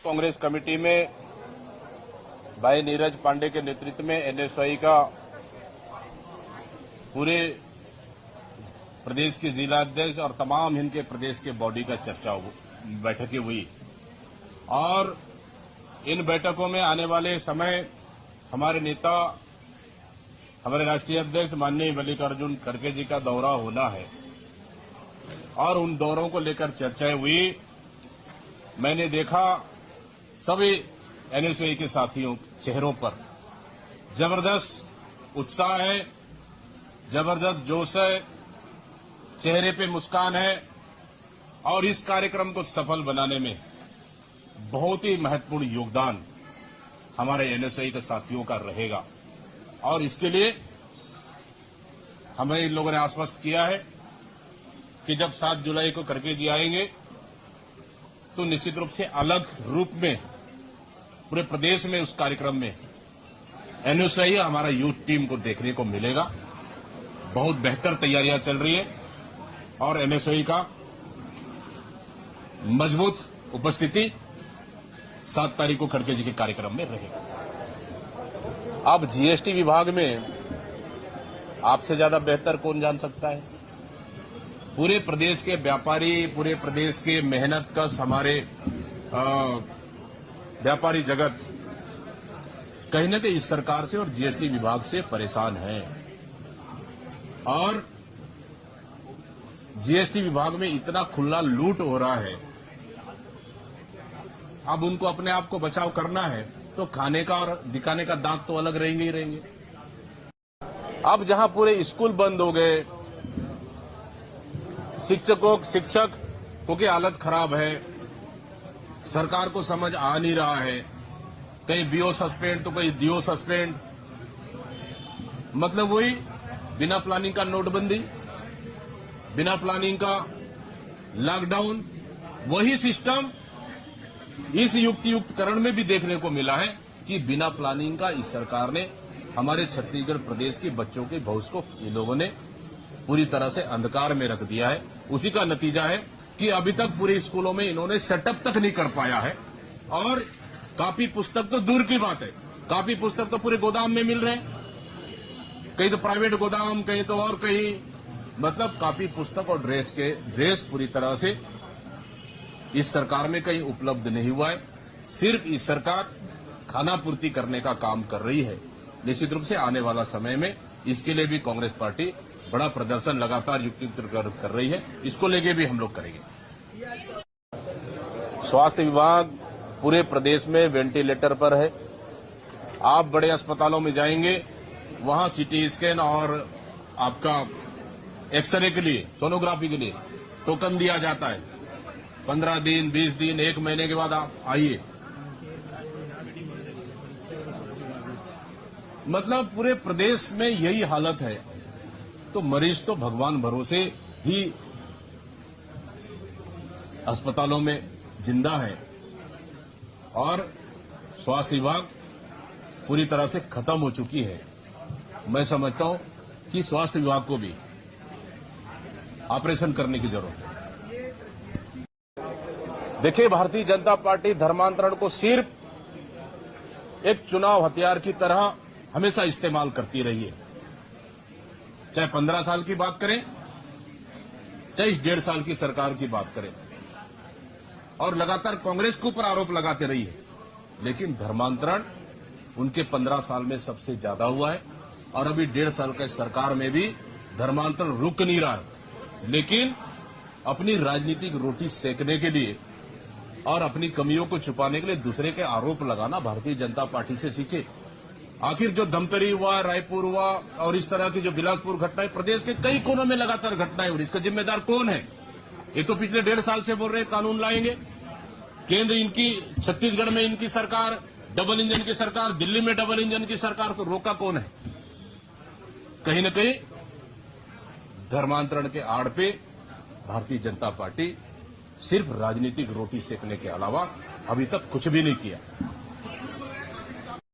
Congress committee में भाई नीरज पांडे के नेतृत्व में एनएसयूआई का पूरे प्रदेश के जिला अध्यक्ष और तमाम इनके प्रदेश के बॉडी का बैठकें हुई और इन बैठकों में आने वाले समय हमारे नेता हमारे राष्ट्रीय अध्यक्ष माननीय मल्लिकार्जुन खड़गे जी का दौरा होना है और उन दौरों को लेकर चर्चाएं हुई। मैंने देखा सभी एनएसयूआई के साथियों चेहरों पर जबरदस्त उत्साह है, जबरदस्त जोश है, चेहरे पे मुस्कान है और इस कार्यक्रम को सफल बनाने में बहुत ही महत्वपूर्ण योगदान हमारे एनएसयूआई के साथियों का रहेगा। और इसके लिए हमें इन लोगों ने आश्वस्त किया है कि जब 7 जुलाई को खड़गे जी आएंगे तो निश्चित रूप से अलग रूप में पूरे प्रदेश में उस कार्यक्रम में एनएसयूआई हमारा यूथ टीम को देखने को मिलेगा। बहुत बेहतर तैयारियां चल रही है और एनएसयूआई का मजबूत उपस्थिति 7 तारीख को खड़गे जी के कार्यक्रम में रहेगा। अब जीएसटी विभाग में आपसे ज्यादा बेहतर कौन जान सकता है। पूरे प्रदेश के व्यापारी, पूरे प्रदेश के मेहनतकश हमारे व्यापारी जगत कहीं न कहीं इस सरकार से और जीएसटी विभाग से परेशान है और जीएसटी विभाग में इतना खुला लूट हो रहा है। अब उनको अपने आप को बचाव करना है तो खाने का और दिखाने का दांत तो अलग रहेंगे ही रहेंगे। अब जहां पूरे स्कूल बंद हो गए, शिक्षकों की हालत खराब है, सरकार को समझ आ नहीं रहा है, कहीं बीओ सस्पेंड तो कहीं डीओ सस्पेंड, मतलब वही बिना प्लानिंग का नोटबंदी, बिना प्लानिंग का लॉकडाउन, वही सिस्टम इस युक्तियुक्तकरण में भी देखने को मिला है कि बिना प्लानिंग का इस सरकार ने हमारे छत्तीसगढ़ प्रदेश के बच्चों के भविष्य को इन लोगों ने पूरी तरह से अंधकार में रख दिया है। उसी का नतीजा है कि अभी तक पूरे स्कूलों में इन्होंने सेटअप तक नहीं कर पाया है और कॉपी पुस्तक तो दूर की बात है, कॉपी पुस्तक तो पूरे गोदाम में मिल रहे हैं, कहीं तो प्राइवेट गोदाम, कहीं तो और कहीं, मतलब कॉपी पुस्तक और ड्रेस पूरी तरह से इस सरकार में कहीं उपलब्ध नहीं हुआ है। सिर्फ इस सरकार खाना पूर्ति करने का काम कर रही है। निश्चित रूप से आने वाला समय में इसके लिए भी कांग्रेस पार्टी बड़ा प्रदर्शन लगातार युक्त कर रही है, इसको लेके भी हम लोग करेंगे। स्वास्थ्य विभाग पूरे प्रदेश में वेंटिलेटर पर है। आप बड़े अस्पतालों में जाएंगे, वहां सीटी स्कैन और आपका एक्सरे के लिए, सोनोग्राफी के लिए टोकन दिया जाता है। 15 दिन, 20 दिन, 1 महीने के बाद आप आइए। मतलब पूरे प्रदेश में यही हालत है, तो मरीज तो भगवान भरोसे ही अस्पतालों में जिंदा है और स्वास्थ्य विभाग पूरी तरह से खत्म हो चुकी है। मैं समझता हूं कि स्वास्थ्य विभाग को भी ऑपरेशन करने की जरूरत है। देखिए, भारतीय जनता पार्टी धर्मांतरण को सिर्फ एक चुनाव हथियार की तरह हमेशा इस्तेमाल करती रही है। चाहे 15 साल की बात करें, चाहे इस 1.5 साल की सरकार की बात करें, और लगातार कांग्रेस के ऊपर आरोप लगाते रही है। लेकिन धर्मांतरण उनके 15 साल में सबसे ज्यादा हुआ है और अभी 1.5 साल के सरकार में भी धर्मांतरण रुक नहीं रहा है। लेकिन अपनी राजनीतिक रोटी सेकने के लिए और अपनी कमियों को छुपाने के लिए दूसरे के आरोप लगाना भारतीय जनता पार्टी से सीखे। आखिर जो धमतरी हुआ, रायपुर हुआ और इस तरह की जो बिलासपुर घटनाएं, प्रदेश के कई कोनों में लगातार घटनाएं हो रही, इसका जिम्मेदार कौन है? ये तो पिछले 1.5 साल से बोल रहे हैं कानून लाएंगे। केंद्र इनकी, छत्तीसगढ़ में इनकी सरकार, डबल इंजन की सरकार, दिल्ली में डबल इंजन की सरकार, तो रोका कौन है? कहीं न कहीं धर्मांतरण के आड़ पे भारतीय जनता पार्टी सिर्फ राजनीतिक रोटी सेकने के अलावा अभी तक कुछ भी नहीं किया।